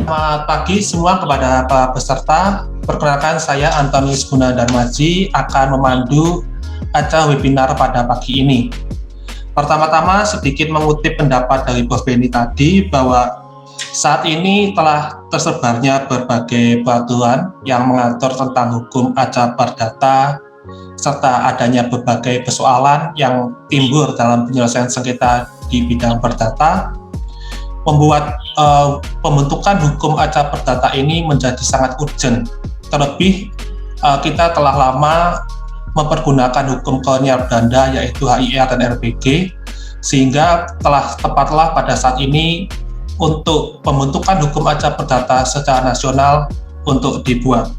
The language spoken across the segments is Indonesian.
Selamat pagi semua kepada para peserta. Perkenalkan saya Antonius Gunadarmaji akan memandu acara webinar pada pagi ini. Pertama-tama sedikit mengutip pendapat dari Prof. Beni tadi bahwa saat ini telah tersebarnya berbagai peraturan yang mengatur tentang hukum acara perdata serta adanya berbagai persoalan yang timbul dalam penyelesaian sengketa di bidang perdata membuat pembentukan hukum acara perdata ini menjadi sangat urgent. Terlebih kita telah lama mempergunakan hukum kolonial Belanda yaitu HIR dan RBG, sehingga telah tepatlah pada saat ini untuk pembentukan hukum acara perdata secara nasional untuk dibuat.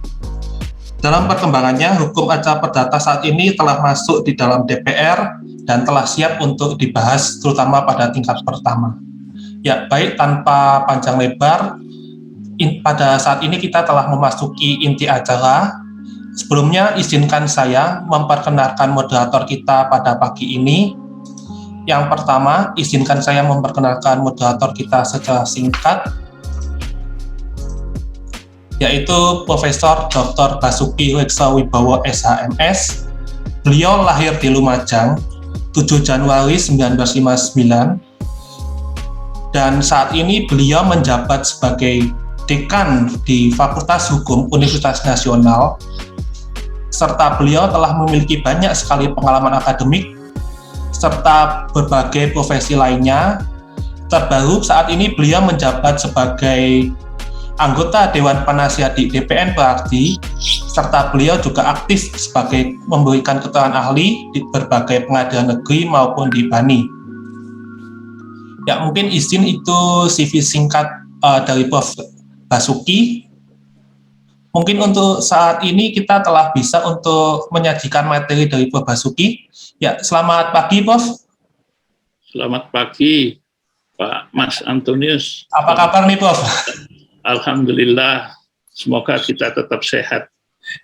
Dalam perkembangannya, hukum acara perdata saat ini telah masuk di dalam DPR dan telah siap untuk dibahas terutama pada tingkat pertama. Ya, baik tanpa panjang lebar, pada saat ini kita telah memasuki inti acara. Sebelumnya, izinkan saya memperkenalkan moderator kita pada pagi ini. Yang pertama, izinkan saya memperkenalkan moderator kita secara singkat, yaitu Profesor Dr. Basuki Wiksawibowo SHMS. Beliau lahir di Lumajang, 7 Januari 1959, dan saat ini beliau menjabat sebagai dekan di Fakultas Hukum Universitas Nasional, serta beliau telah memiliki banyak sekali pengalaman akademik serta berbagai profesi lainnya. Terbaru saat ini beliau menjabat sebagai anggota Dewan Penasihat di DPN Perarti, serta beliau juga aktif sebagai memberikan keterangan ahli di berbagai pengadilan negeri maupun di BANI. Ya, mungkin izin itu CV singkat dari Prof. Basuki. Mungkin untuk saat ini kita telah bisa untuk menyajikan materi dari Prof. Basuki. Ya, selamat pagi, Prof. Selamat pagi, Pak Mas Antonius. Apa kabar nih, Prof? Alhamdulillah, semoga kita tetap sehat.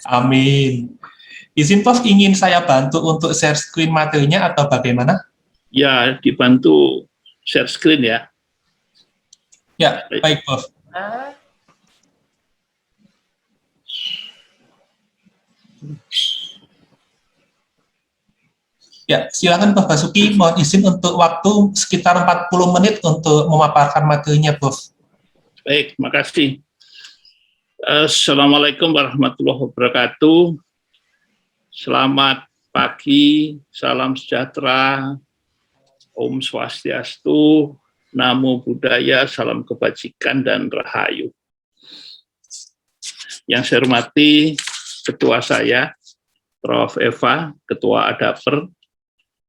Amin. Izin, Prof, ingin saya bantu untuk share screen materinya atau bagaimana? Ya, dibantu share screen ya. Ya, baik, Prof. Ya, silakan Prof. Basuki, mohon izin untuk waktu sekitar 40 menit untuk memaparkan materinya, Prof. Baik, terima kasih. Assalamualaikum warahmatullahi wabarakatuh. Selamat pagi, salam sejahtera, Om Swastiastu, Namo Buddhaya, salam kebajikan dan rahayu. Yang saya hormati ketua saya, Prof. Eva, Ketua Adaper,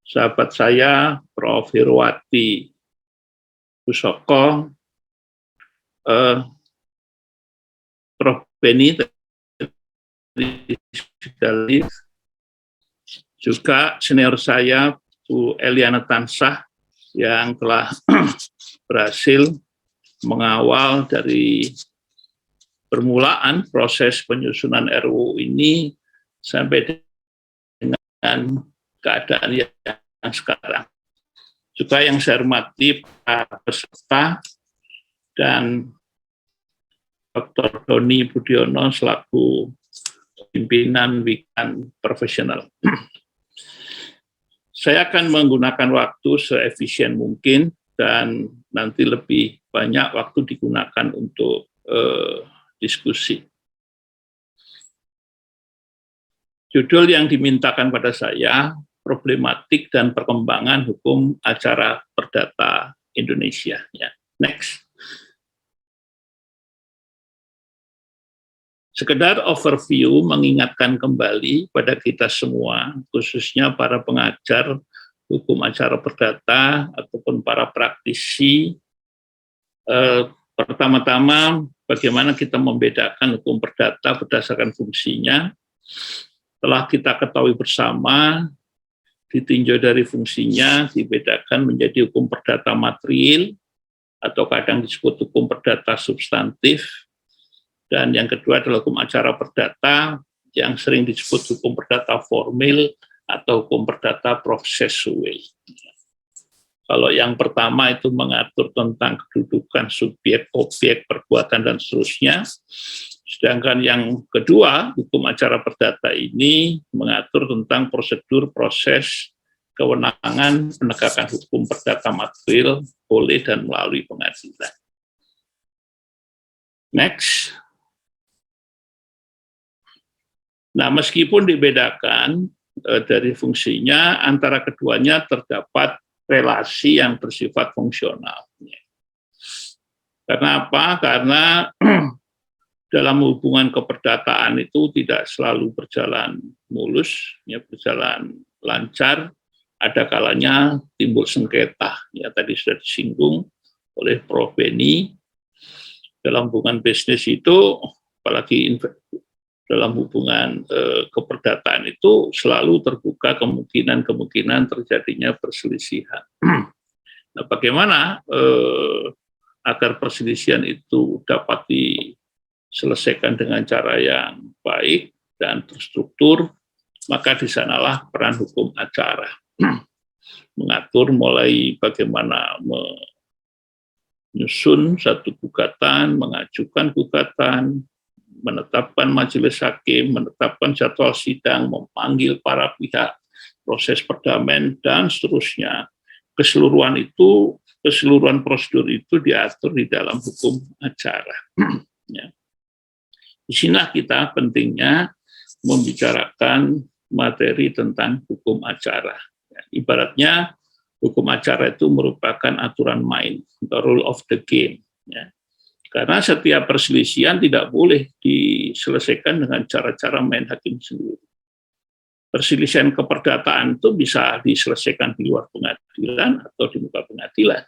sahabat saya, Prof. Hirwati Pusoko, Prof. Beni, juga senior saya, Bu Eliana Tansah, yang telah berhasil mengawal dari permulaan proses penyusunan RUU ini sampai dengan keadaan yang sekarang. Juga yang saya hormati para peserta dan Dr. Doni Budiono selaku pimpinan Wikan Profesional. Saya akan menggunakan waktu seefisien mungkin dan nanti lebih banyak waktu digunakan untuk diskusi. Judul yang dimintakan pada saya, Problematik dan Perkembangan Hukum Acara Perdata Indonesia. Ya. Next. Sekedar overview mengingatkan kembali pada kita semua, khususnya para pengajar hukum acara perdata ataupun para praktisi. Pertama-tama, bagaimana kita membedakan hukum perdata berdasarkan fungsinya. Telah kita ketahui bersama, ditinjau dari fungsinya, dibedakan menjadi hukum perdata material, atau kadang disebut hukum perdata substantif. Dan yang kedua adalah hukum acara perdata yang sering disebut hukum perdata formil atau hukum perdata prosesual. Kalau yang pertama itu mengatur tentang kedudukan subjek, objek, perbuatan, dan seterusnya. Sedangkan yang kedua, hukum acara perdata ini mengatur tentang prosedur, proses, kewenangan penegakan hukum perdata material oleh dan melalui pengadilan. Next. Nah, meskipun dibedakan dari fungsinya, antara keduanya terdapat relasi yang bersifat fungsional. Karena apa? Karena dalam hubungan keperdataan itu tidak selalu berjalan mulus, ya, berjalan lancar. Ada kalanya timbul sengketa, ya tadi sudah disinggung oleh Prof. Beni. Dalam hubungan bisnis itu, apalagi dalam hubungan keperdataan itu selalu terbuka kemungkinan terjadinya perselisihan. Nah, bagaimana agar perselisihan itu dapat diselesaikan dengan cara yang baik dan terstruktur, maka di sanalah peran hukum acara. Mengatur mulai bagaimana menyusun satu gugatan, mengajukan gugatan, menetapkan majelis hakim, menetapkan jadwal sidang, memanggil para pihak, proses perdamaian, dan seterusnya. Keseluruhan prosedur itu diatur di dalam hukum acara. Ya. Di sini kita pentingnya membicarakan materi tentang hukum acara. Ya, ibaratnya hukum acara itu merupakan aturan main, the rule of the game. Ya. Karena setiap perselisihan tidak boleh diselesaikan dengan cara-cara main hakim sendiri. Perselisihan keperdataan itu bisa diselesaikan di luar pengadilan atau di muka pengadilan.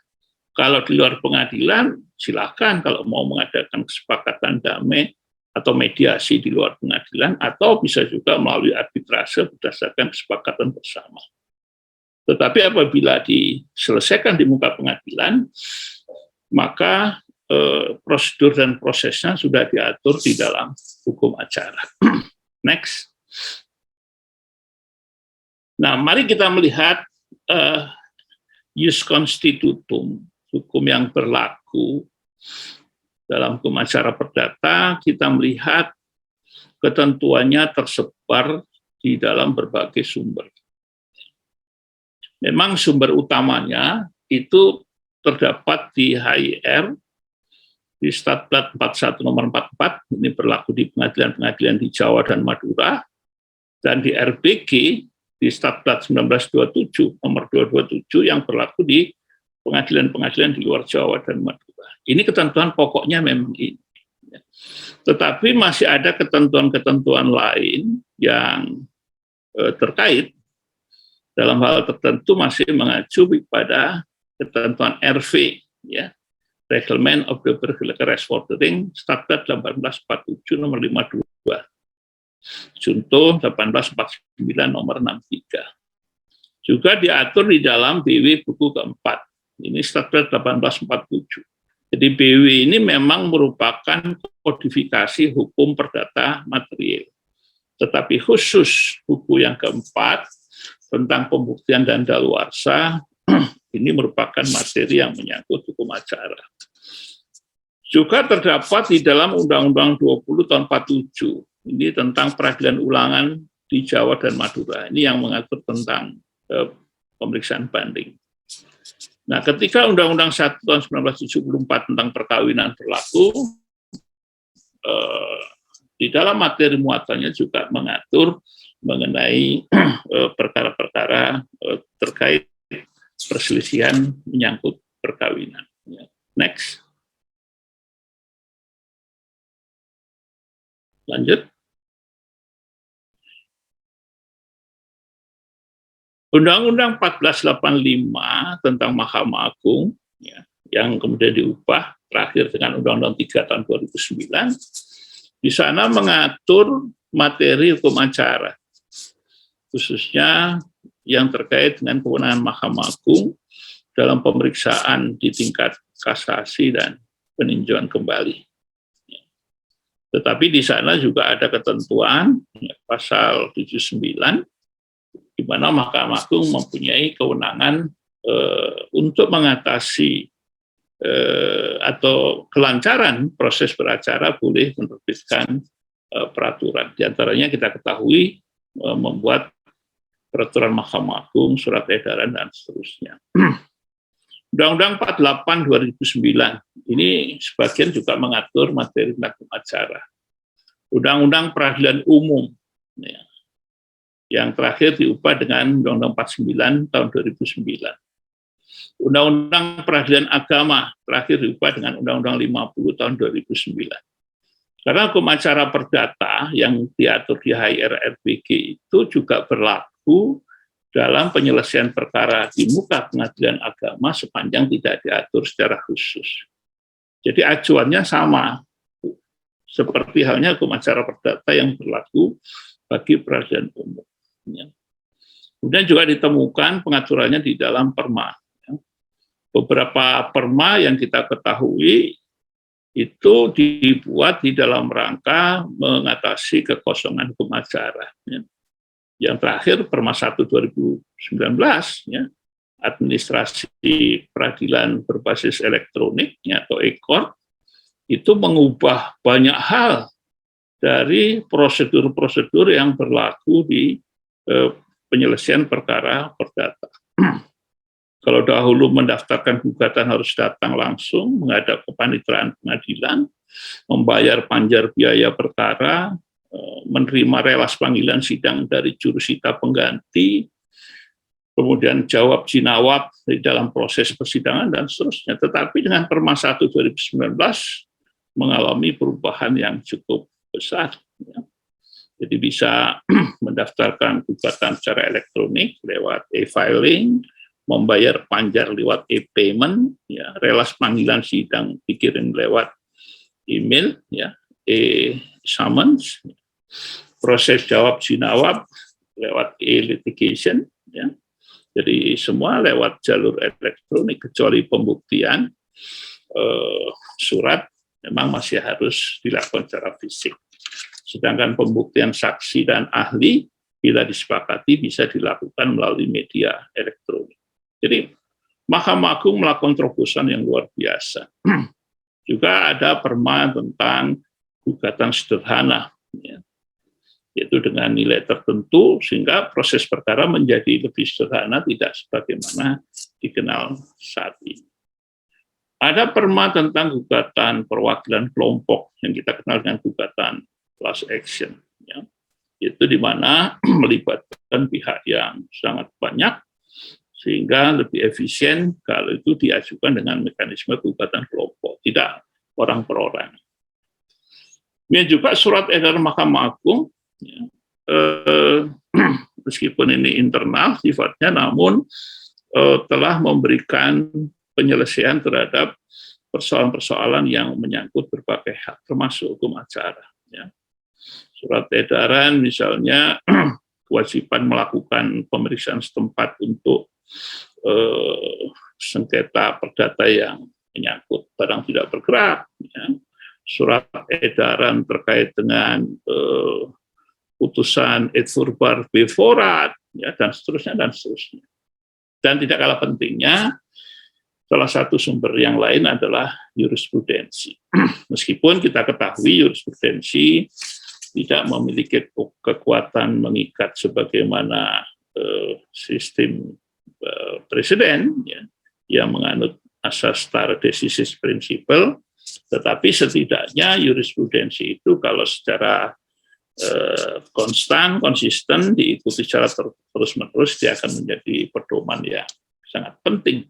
Kalau di luar pengadilan, silakan kalau mau mengadakan kesepakatan damai atau mediasi di luar pengadilan, atau bisa juga melalui arbitrase berdasarkan kesepakatan bersama. Tetapi apabila diselesaikan di muka pengadilan, maka prosedur dan prosesnya sudah diatur di dalam hukum acara. Next. Nah, mari kita melihat jus constitutum, hukum yang berlaku dalam hukum acara perdata. Kita melihat ketentuannya tersebar di dalam berbagai sumber. Memang sumber utamanya itu terdapat di HIR, di Statplat 41 nomor 44, ini berlaku di pengadilan-pengadilan di Jawa dan Madura, dan di RBG, di Statplat 1927 nomor 227 yang berlaku di pengadilan-pengadilan di luar Jawa dan Madura. Ini ketentuan pokoknya memang ini. Tetapi masih ada ketentuan-ketentuan lain yang terkait dalam hal tertentu masih mengacu pada ketentuan RV, ya, Reglement of the Regulatory Ordering, Statplat 1847 nomor 52. Contoh 1849 nomor 63. Juga diatur di dalam BW buku keempat. Ini Statplat 1847. Jadi BW ini memang merupakan kodifikasi hukum perdata material. Tetapi khusus buku yang keempat tentang pembuktian dan daluarsa, ini merupakan materi yang menyangkut hukum acara. Juga terdapat di dalam Undang-Undang 20 tahun 47. Ini tentang peradilan ulangan di Jawa dan Madura. Ini yang mengatur tentang pemeriksaan banding. Nah, ketika Undang-Undang 1 tahun 1974 tentang perkawinan berlaku, di dalam materi muatannya juga mengatur mengenai perkara-perkara terkait perselisihan menyangkut perkawinan. Next. Lanjut. Undang-Undang 1485 tentang Mahkamah Agung, ya, yang kemudian diubah terakhir dengan Undang-Undang 3 tahun 2009, di sana mengatur materi hukum acara, khususnya yang terkait dengan kewenangan Mahkamah Agung dalam pemeriksaan di tingkat kasasi dan peninjauan kembali. Tetapi di sana juga ada ketentuan, ya, pasal 79, di mana Mahkamah Agung mempunyai kewenangan untuk mengatasi atau kelancaran proses beracara boleh menerbitkan peraturan. Di antaranya kita ketahui membuat peraturan Mahkamah Agung, surat edaran, dan seterusnya. Undang-Undang 48 2009 ini sebagian juga mengatur materi hukum acara. Undang-Undang Peradilan Umum ya, yang terakhir diubah dengan Undang-Undang 49 tahun 2009. Undang-Undang Peradilan Agama terakhir diubah dengan Undang-Undang 50 tahun 2009. Karena hukum acara perdata yang diatur di HIRRBG itu juga berlaku dalam penyelesaian perkara di muka pengadilan agama sepanjang tidak diatur secara khusus. Jadi acuannya sama, seperti halnya hukum acara perdata yang berlaku bagi peradilan umum. Kemudian juga ditemukan pengaturannya di dalam perma. Beberapa perma yang kita ketahui itu dibuat di dalam rangka mengatasi kekosongan hukum acara. Yang terakhir Perma 1 2019, administrasi peradilan berbasis elektronik atau e-court, itu mengubah banyak hal dari prosedur-prosedur yang berlaku di penyelesaian perkara perdata. Kalau dahulu mendaftarkan gugatan harus datang langsung, menghadap kepaniteraan pengadilan, membayar panjar biaya perkara, menerima relas panggilan sidang dari jurusita pengganti, kemudian jawab jinawab di dalam proses persidangan, dan seterusnya. Tetapi dengan Perma 1 2019 mengalami perubahan yang cukup besar. Jadi bisa mendaftarkan gugatan secara elektronik lewat e-filing, membayar panjar lewat e-payment, ya, relas panggilan sidang dikirim lewat email, ya, e-summons, proses jawab jinawab lewat e-litigation, ya. Jadi semua lewat jalur elektronik, kecuali pembuktian surat memang masih harus dilakukan secara fisik. Sedangkan pembuktian saksi dan ahli bila disepakati bisa dilakukan melalui media elektronik. Jadi Mahkamah Agung melakukan terobosan yang luar biasa. Juga ada perma tentang gugatan sederhana, ya, yaitu dengan nilai tertentu sehingga proses perkara menjadi lebih sederhana, tidak sebagaimana dikenal saat ini. Ada perma tentang gugatan perwakilan kelompok yang kita kenal dengan gugatan class action, ya, yaitu di mana melibatkan pihak yang sangat banyak sehingga lebih efisien kalau itu diajukan dengan mekanisme gugatan kelompok, tidak orang per orang. Kemudian juga surat edaran Mahkamah Agung, ya, meskipun ini internal sifatnya, namun telah memberikan penyelesaian terhadap persoalan-persoalan yang menyangkut berbagai hak, termasuk hukum acara. Ya. Surat edaran misalnya kewajiban melakukan pemeriksaan setempat untuk sengketa perdata yang menyangkut barang tidak bergerak, ya. Surat edaran terkait dengan putusan et furbar beforat, ya, dan seterusnya dan seterusnya. Dan tidak kalah pentingnya, salah satu sumber yang lain adalah jurisprudensi. Meskipun kita ketahui jurisprudensi tidak memiliki kekuatan mengikat sebagaimana sistem presiden, ya, yang menganut asas stare decisis principle, tetapi setidaknya jurisprudensi itu kalau secara konsisten diikuti secara terus-menerus, dia akan menjadi pedoman yang sangat penting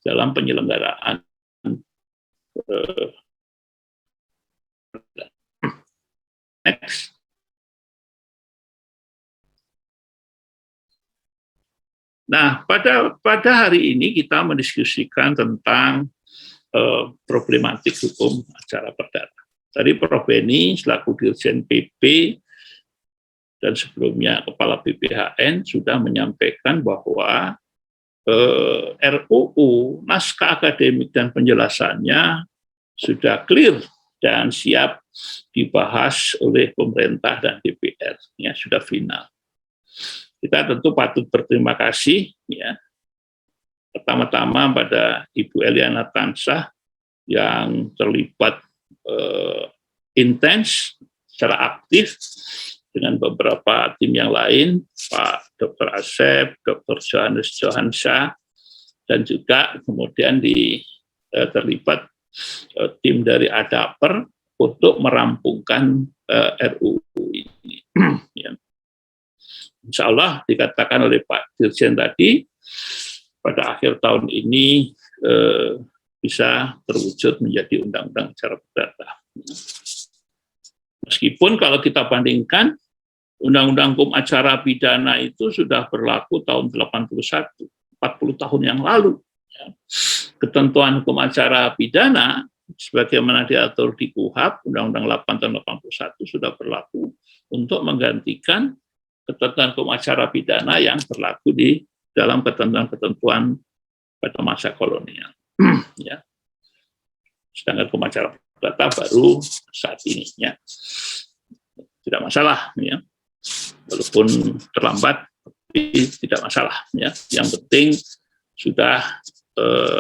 dalam penyelenggaraan next. Nah, pada hari ini kita mendiskusikan tentang problematik hukum acara perdata. Tadi Prof. Beni selaku Dirjen PP dan sebelumnya Kepala BPHN sudah menyampaikan bahwa RUU naskah akademik dan penjelasannya sudah clear dan siap dibahas oleh pemerintah dan DPR, ya, sudah final. Kita tentu patut berterima kasih, ya, Pertama-tama pada Ibu Eliana Tansah yang terlibat intens secara aktif dengan beberapa tim yang lain, Pak Dr. Asep, Dr. Johannes Johansa, dan juga kemudian terlibat tim dari ADAPER untuk merampungkan RUU ini. Ya. Insya Allah dikatakan oleh Pak Dirjen tadi, pada akhir tahun ini bisa terwujud menjadi undang-undang acara perdata. Meskipun kalau kita bandingkan, Undang-Undang Hukum Acara Pidana itu sudah berlaku tahun 81, 40 tahun yang lalu. Ketentuan hukum acara pidana, sebagaimana diatur di KUHP, Undang-Undang 8 tahun 81 sudah berlaku untuk menggantikan ketentuan hukum acara pidana yang berlaku di dalam ketentuan-ketentuan pada masa kolonial. Ya. Sedangkan hukum acara perdata baru saat ini. Ya. Tidak masalah, ya. Walaupun terlambat, tapi tidak masalah. Ya. Yang penting sudah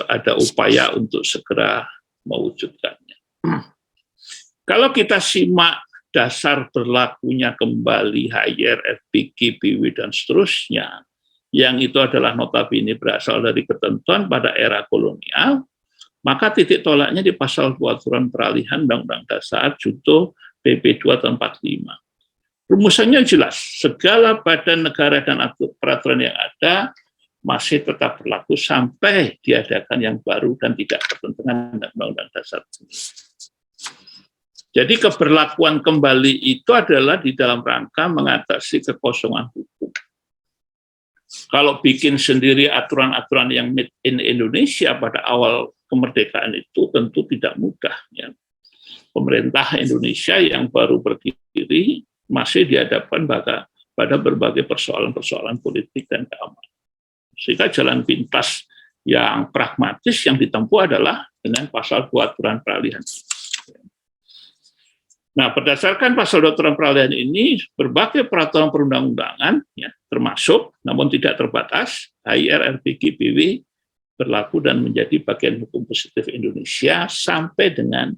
ada upaya untuk segera mewujudkannya. Kalau kita simak dasar berlakunya kembali HR, RPK, BW, dan seterusnya, yang itu adalah notabene berasal dari ketentuan pada era kolonial, maka titik tolaknya di pasal 2 aturan peralihan Undang-Undang Dasar Junto PP 2 tahun 45. Rumusannya jelas, segala badan negara dan peraturan yang ada masih tetap berlaku sampai diadakan yang baru dan tidak bertentangan dengan Undang-Undang Dasar. Jadi keberlakuan kembali itu adalah di dalam rangka mengatasi kekosongan hukum. Kalau bikin sendiri aturan-aturan yang made in Indonesia pada awal kemerdekaan itu tentu tidak mudah. Ya. Pemerintah Indonesia yang baru berdiri masih dihadapkan pada berbagai persoalan-persoalan politik dan keamanan. Sehingga jalan pintas yang pragmatis yang ditempuh adalah dengan pasal 2 aturan peralihan. Nah, berdasarkan pasal 2 aturan peralihan ini, berbagai peraturan perundang-undangan, ya, termasuk, namun tidak terbatas, HIR, RPK, BW, berlaku dan menjadi bagian hukum positif Indonesia sampai dengan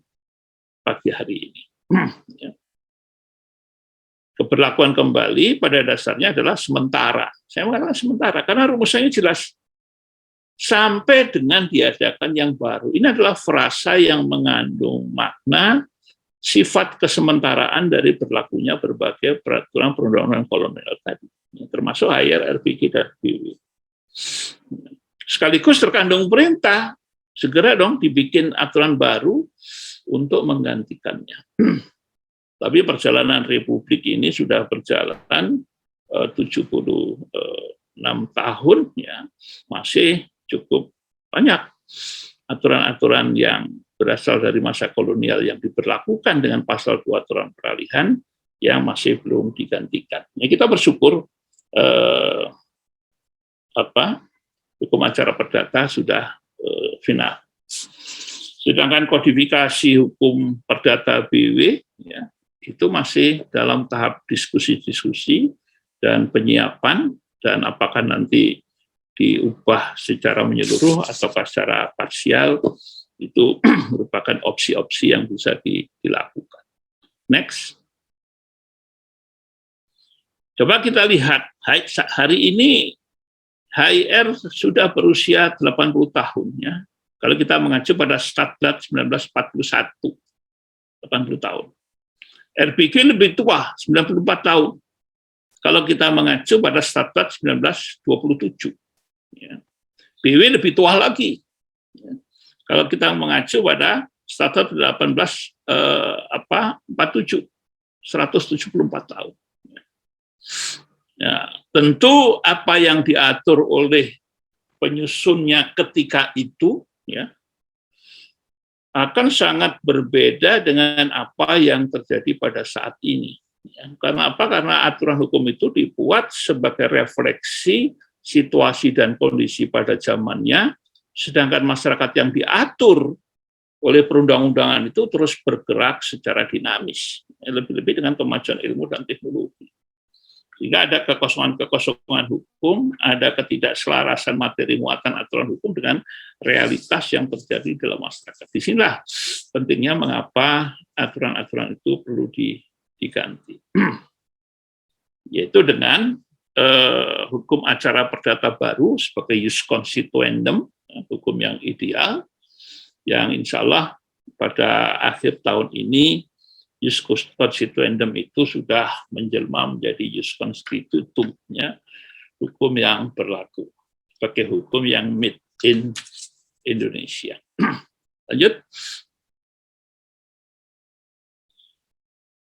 pagi hari ini. Ya. Keberlakuan kembali pada dasarnya adalah sementara. Saya mengatakan sementara, karena rumusannya jelas. Sampai dengan diadakan yang baru. Ini adalah frasa yang mengandung makna sifat kesementaraan dari berlakunya berbagai peraturan perundang-undangan kolonial tadi, termasuk HIR, RPK, dan BW. Sekaligus terkandung perintah, segera dong dibikin aturan baru untuk menggantikannya. Tapi perjalanan Republik ini sudah berjalan 76 tahun, ya, masih cukup banyak aturan-aturan yang berasal dari masa kolonial yang diberlakukan dengan pasal 2 aturan peralihan yang masih belum digantikan. Nah, kita bersyukur hukum acara perdata sudah final. Sedangkan kodifikasi hukum perdata BW, ya, itu masih dalam tahap diskusi-diskusi dan penyiapan, dan apakah nanti diubah secara menyeluruh atau secara parsial, itu merupakan opsi-opsi yang bisa dilakukan. Next. Coba kita lihat, hari ini HIR sudah berusia 80 tahun. Ya. Kalau kita mengacu pada Statlat 1941, 80 tahun. RPK lebih tua, 94 tahun. Kalau kita mengacu pada Statlat 1927. Ya. BW lebih tua lagi. Ya. Kalau kita mengacu pada Statut 1847, 174 tahun. Ya, tentu apa yang diatur oleh penyusunnya ketika itu, ya, akan sangat berbeda dengan apa yang terjadi pada saat ini. Ya, karena apa? Karena aturan hukum itu dibuat sebagai refleksi situasi dan kondisi pada zamannya, sedangkan masyarakat yang diatur oleh perundang-undangan itu terus bergerak secara dinamis, lebih-lebih dengan kemajuan ilmu dan teknologi. Sehingga ada kekosongan-kekosongan hukum, ada ketidakselarasan materi muatan aturan hukum dengan realitas yang terjadi dalam masyarakat. Disinilah pentingnya mengapa aturan-aturan itu perlu diganti. Yaitu dengan hukum acara perdata baru sebagai jus constituendum, hukum yang ideal, yang insya Allah pada akhir tahun ini jus constituendum itu sudah menjelma menjadi jus constitutum, hukum yang berlaku sebagai hukum yang made in Indonesia. Lanjut.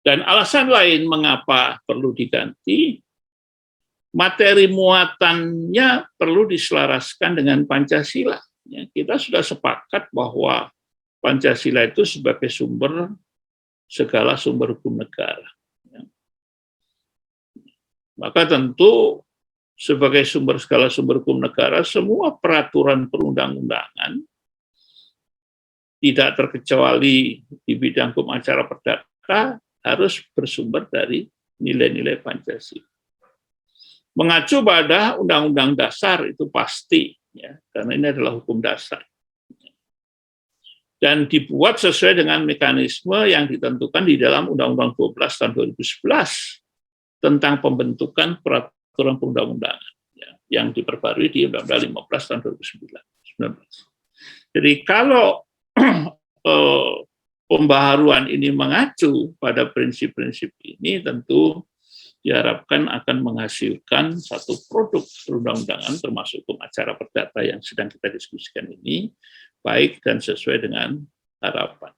Dan alasan lain mengapa perlu diganti, materi muatannya perlu diselaraskan dengan Pancasila. Kita sudah sepakat bahwa Pancasila itu sebagai segala sumber hukum negara. Maka tentu sebagai segala sumber hukum negara, semua peraturan perundang-undangan, tidak terkecuali di bidang hukum acara perdata, harus bersumber dari nilai-nilai Pancasila. Mengacu pada Undang-Undang Dasar itu pasti, karena ini adalah hukum dasar. Dan dibuat sesuai dengan mekanisme yang ditentukan di dalam Undang-Undang 12 tahun 2011 tentang pembentukan peraturan perundang-undangan, yang diperbarui di Undang-Undang 15 tahun 2019. Jadi kalau pembaharuan ini mengacu pada prinsip-prinsip ini, tentu diharapkan akan menghasilkan satu produk perundang-undangan termasuk hukum acara perdata yang sedang kita diskusikan ini, baik dan sesuai dengan harapan.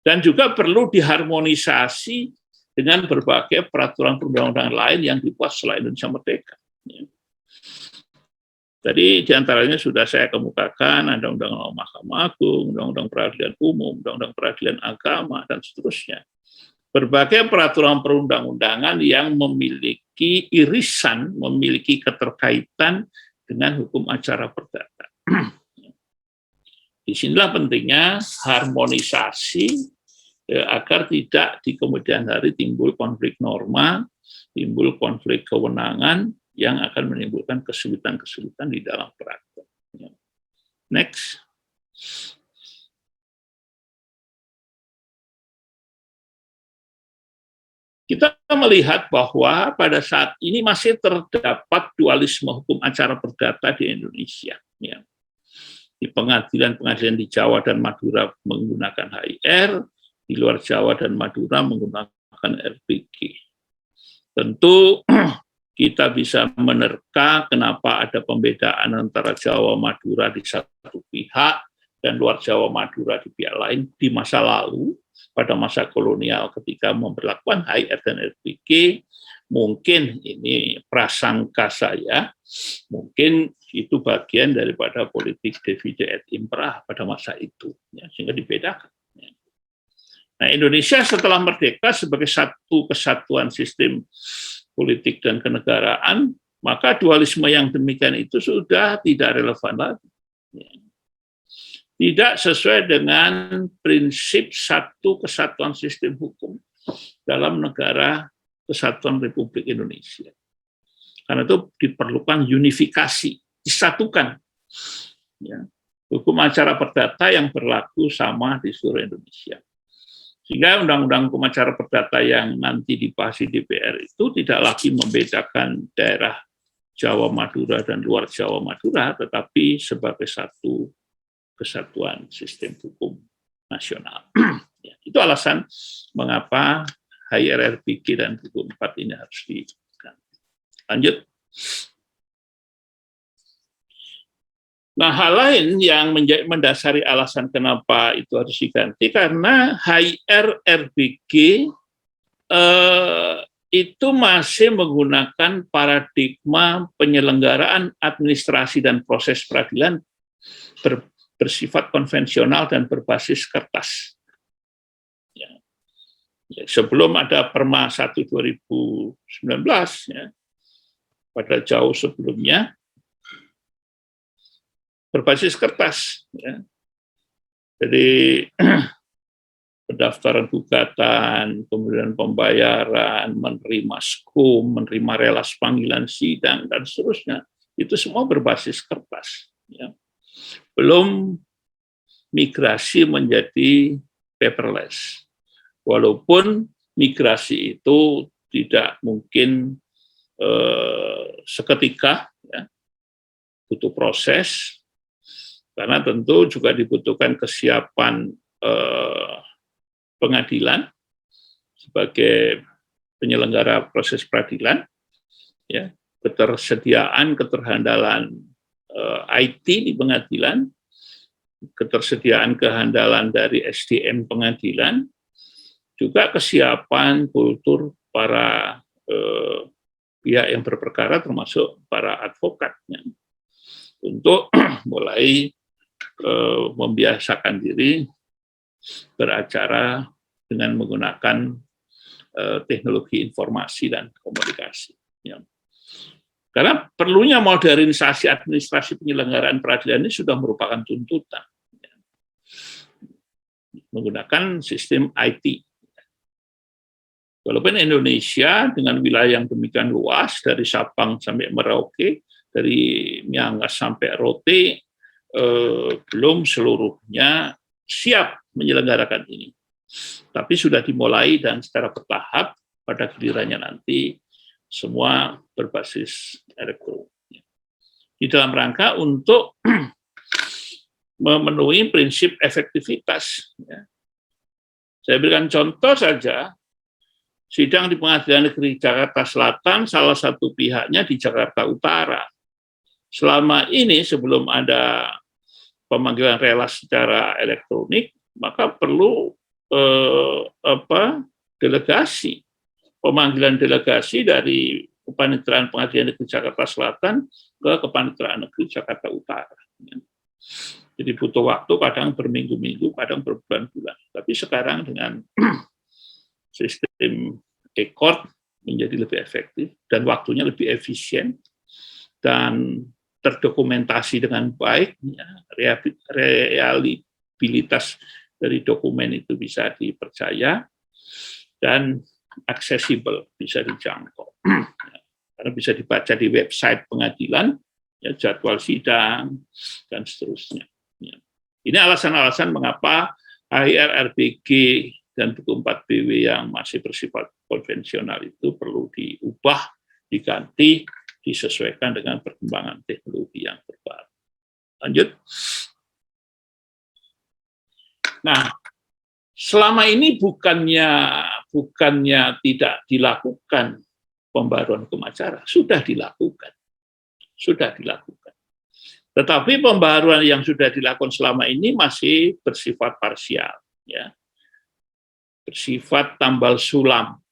Dan juga perlu diharmonisasi dengan berbagai peraturan perundang-undangan lain yang dibuat setelah Indonesia merdeka. Tadi diantaranya sudah saya kemukakan, ada Undang-Undang Mahkamah Agung, Undang-Undang Peradilan Umum, Undang-Undang Peradilan Agama, dan seterusnya. Berbagai peraturan perundang-undangan yang memiliki irisan, memiliki keterkaitan dengan hukum acara perdata. Disinilah pentingnya harmonisasi agar tidak di kemudian hari timbul konflik norma, timbul konflik kewenangan yang akan menimbulkan kesulitan-kesulitan di dalam praktek. Next. Kita melihat bahwa pada saat ini masih terdapat dualisme hukum acara perdata di Indonesia. Di pengadilan-pengadilan di Jawa dan Madura menggunakan HIR, di luar Jawa dan Madura menggunakan RPG. Tentu kita bisa menerka kenapa ada pembedaan antara Jawa Madura di satu pihak dan luar Jawa Madura di pihak lain di masa lalu, pada masa kolonial ketika memperlakukan HIR dan RPG. Mungkin ini prasangka saya, mungkin itu bagian daripada politik divide et impera pada masa itu, sehingga dibedakan. Nah, Indonesia setelah merdeka sebagai satu kesatuan sistem politik dan kenegaraan, maka dualisme yang demikian itu sudah tidak relevan lagi. Tidak sesuai dengan prinsip satu kesatuan sistem hukum dalam negara Kesatuan Republik Indonesia. Karena itu diperlukan unifikasi, disatukan. Hukum acara perdata yang berlaku sama di seluruh Indonesia. Sehingga undang-undang hukum acara perdata yang nanti dibahas di DPR itu tidak lagi membedakan daerah Jawa Madura dan luar Jawa Madura, tetapi sebagai satu kesatuan sistem hukum nasional. Itu alasan mengapa HIR-RPG dan buku 4 ini harus diganti. Lanjut. Nah, hal lain yang mendasari alasan kenapa itu harus diganti, karena HIR-RPG itu masih menggunakan paradigma penyelenggaraan administrasi dan proses peradilan bersifat konvensional dan berbasis kertas. Sebelum ada Perma 1 2019, pada jauh sebelumnya, berbasis kertas. Jadi pendaftaran gugatan, kemudian pembayaran, menerima skum, menerima relas panggilan sidang, dan seterusnya. Itu semua berbasis kertas. Ya. Belum migrasi menjadi paperless. Walaupun migrasi itu tidak mungkin seketika, ya, butuh proses, karena tentu juga dibutuhkan kesiapan pengadilan sebagai penyelenggara proses peradilan, ya, ketersediaan keterhandalan IT di pengadilan, ketersediaan kehandalan dari SDM pengadilan, juga kesiapan kultur para pihak yang berperkara termasuk para advokatnya untuk mulai membiasakan diri beracara dengan menggunakan teknologi informasi dan komunikasi. Ya. Karena perlunya modernisasi administrasi penyelenggaraan peradilan ini sudah merupakan tuntutan. Ya. Menggunakan sistem IT. Walaupun Indonesia dengan wilayah yang demikian luas, dari Sabang sampai Merauke, dari Miangas sampai Rote, belum seluruhnya siap menyelenggarakan ini. Tapi sudah dimulai dan secara bertahap pada gilirannya nanti semua berbasis elektronik. Di dalam rangka untuk memenuhi prinsip efektivitas. Saya berikan contoh saja, sidang di Pengadilan Negeri Jakarta Selatan, salah satu pihaknya di Jakarta Utara. Selama ini sebelum ada pemanggilan relas secara elektronik, maka perlu delegasi, pemanggilan delegasi dari Kepanitraan Pengadilan Negeri Jakarta Selatan ke Kepanitraan Negeri Jakarta Utara. Jadi butuh waktu, kadang berminggu-minggu, kadang berbulan-bulan. Tapi sekarang dengan sistem e-court menjadi lebih efektif dan waktunya lebih efisien dan terdokumentasi dengan baik, ya, reliabilitas dari dokumen itu bisa dipercaya dan aksesibel, bisa dijangkau. Karena bisa dibaca di website pengadilan, ya, jadwal sidang, dan seterusnya. Ya. Ini alasan-alasan mengapa HIR, RBG, dan buku 4 BW yang masih bersifat konvensional itu perlu diubah, diganti, disesuaikan dengan perkembangan teknologi yang terbaru. Lanjut. Nah, selama ini bukannya tidak dilakukan pembaruan hukum acara, sudah dilakukan. Tetapi pembaruan yang sudah dilakukan selama ini masih bersifat parsial, ya. Bersifat tambal sulam,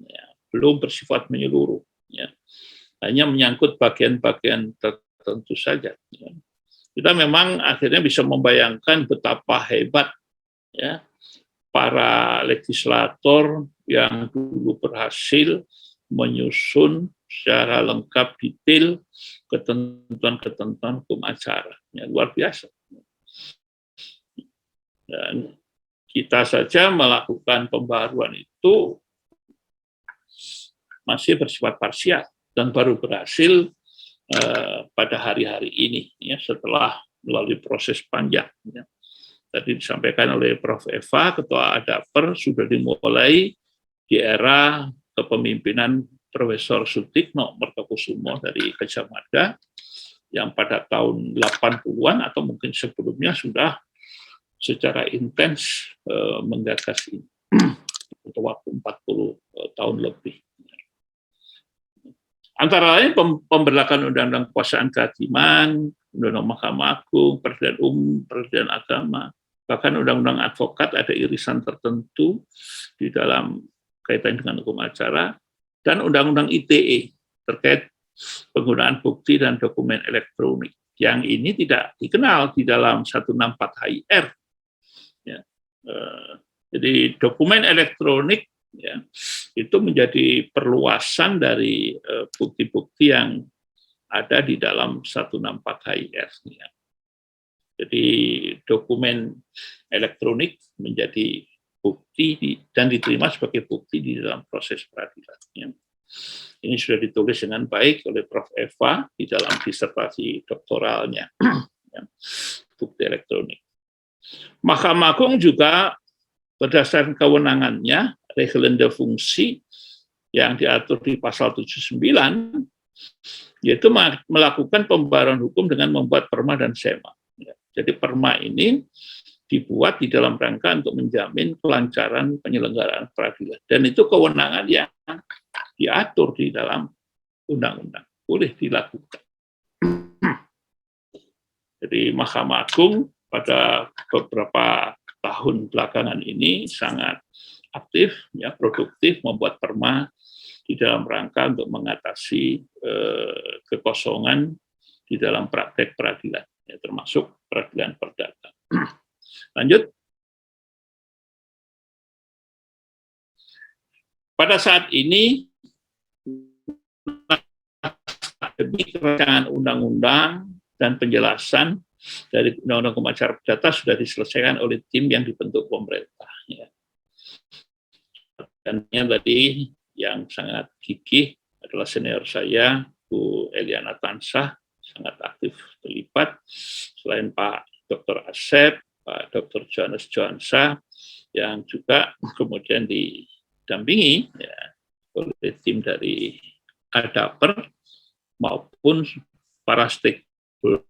ya. Belum bersifat menyeluruh, ya. Hanya menyangkut bagian-bagian tertentu saja. Ya. Kita memang akhirnya bisa membayangkan betapa hebat, ya, para legislator yang dulu berhasil menyusun secara lengkap detail ketentuan-ketentuan hukum acara. Ya, luar biasa. Dan kita saja melakukan pembaruan itu masih bersifat parsial dan baru berhasil pada hari-hari ini, ya, setelah melalui proses panjang. Ya. Tadi disampaikan oleh Prof. Eva, Ketua ADAPER, sudah dimulai di era kepemimpinan Profesor Sutikno Mertokusumo dari Gajah Mada, yang pada tahun 80-an atau mungkin sebelumnya sudah secara intens menggagas ini untuk waktu 40 tahun lebih. Antara lain pemberlakuan Undang-Undang Kekuasaan Kehakiman, Undang-Undang Mahkamah Agung, Peradilan Umum, Peradilan Agama, bahkan Undang-Undang Advokat ada irisan tertentu di dalam kaitan dengan hukum acara, dan Undang-Undang ITE terkait penggunaan bukti dan dokumen elektronik. Yang ini tidak dikenal di dalam 164 HIR. Ya. Jadi dokumen elektronik, ya, itu menjadi perluasan dari bukti-bukti yang ada di dalam 164 HIR. Jadi dokumen elektronik menjadi bukti dan diterima sebagai bukti di dalam proses peradilan. Ya. Ini sudah ditulis dengan baik oleh Prof. Eva di dalam disertasi doktoralnya, ya, bukti elektronik. Mahkamah Agung juga berdasarkan kewenangannya, regelende fungsi yang diatur di pasal 79, yaitu melakukan pembaruan hukum dengan membuat perma dan sema. Ya. Jadi perma ini dibuat di dalam rangka untuk menjamin kelancaran penyelenggaraan peradilan. Dan itu kewenangan yang diatur di dalam undang-undang. Boleh dilakukan. Jadi Mahkamah Agung pada beberapa tahun belakangan ini sangat aktif, ya, produktif membuat perma di dalam rangka untuk mengatasi kekosongan di dalam praktek peradilan, ya, termasuk peradilan perdata. Lanjut. Pada saat ini, rancangan undang-undang dan penjelasan dari Undang-Undang Hukum Acara Perdata sudah diselesaikan oleh tim yang dibentuk pemerintah. Ya. Dan yang tadi yang sangat gigih adalah senior saya, Bu Eliana Tansah, sangat aktif terlibat. Selain Pak Dr. Asep, Pak Dr. Johannes Johansa, yang juga kemudian didampingi, ya, oleh tim dari ADAPER maupun para stakeholder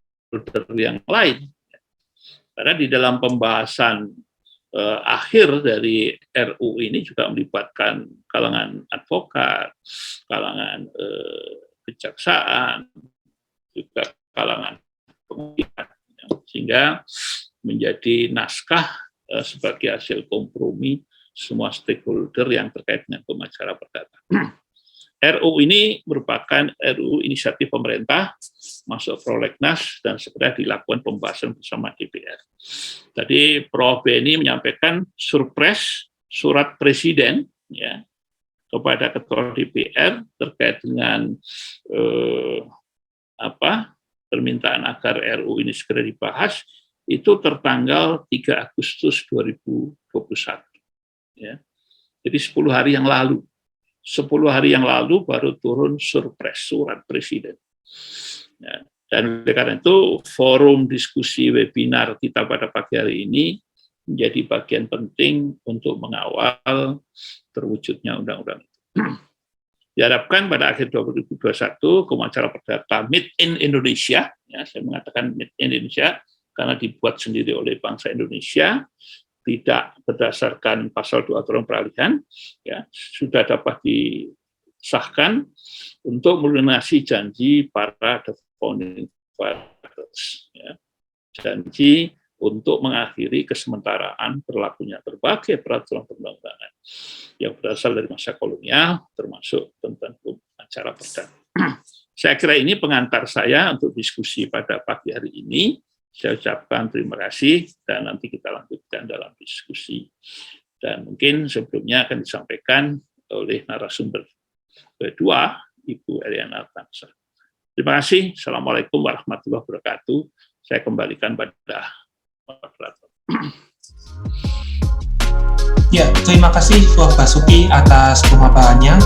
yang lain. Karena di dalam pembahasan akhir dari RU ini juga melibatkan kalangan advokat, kalangan kejaksaan, juga kalangan pengujian, sehingga menjadi naskah sebagai hasil kompromi semua stakeholder yang terkait dengan hukum acara perdata. RU ini merupakan RU inisiatif pemerintah, masuk prolegnas dan segera dilakukan pembahasan bersama DPR. Tadi Prof. Beni menyampaikan surpres surat presiden, ya, kepada Ketua DPR terkait dengan permintaan agar RU ini segera dibahas, itu tertanggal 3 Agustus 2021. Ya. Jadi 10 hari yang lalu. 10 hari yang lalu baru turun surpres surat presiden. Ya. Dan oleh karena itu, forum diskusi webinar kita pada pagi hari ini menjadi bagian penting untuk mengawal terwujudnya undang-undang itu. Diharapkan pada akhir 2021, Hukum Acara Perdata Made in Indonesia, ya, saya mengatakan Made in Indonesia, karena dibuat sendiri oleh bangsa Indonesia, tidak berdasarkan pasal 2 aturan peralihan, ya, sudah dapat disahkan untuk melunasi janji para founding fathers, ya, janji untuk mengakhiri kesementaraan berlakunya berbagai peraturan perundang-undangan yang berasal dari masa kolonial, termasuk tentang hukum acara perdata. Saya kira ini pengantar saya untuk diskusi pada pagi hari ini. Saya ucapkan terima kasih dan nanti kita lanjutkan dalam diskusi. Dan mungkin sebelumnya akan disampaikan oleh narasumber kedua, Ibu Eliana Tansah. Terima kasih. Assalamualaikum warahmatullahi wabarakatuh. Saya kembalikan pada moderator. Ya, terima kasih Prof. Basuki atas pemaparannya.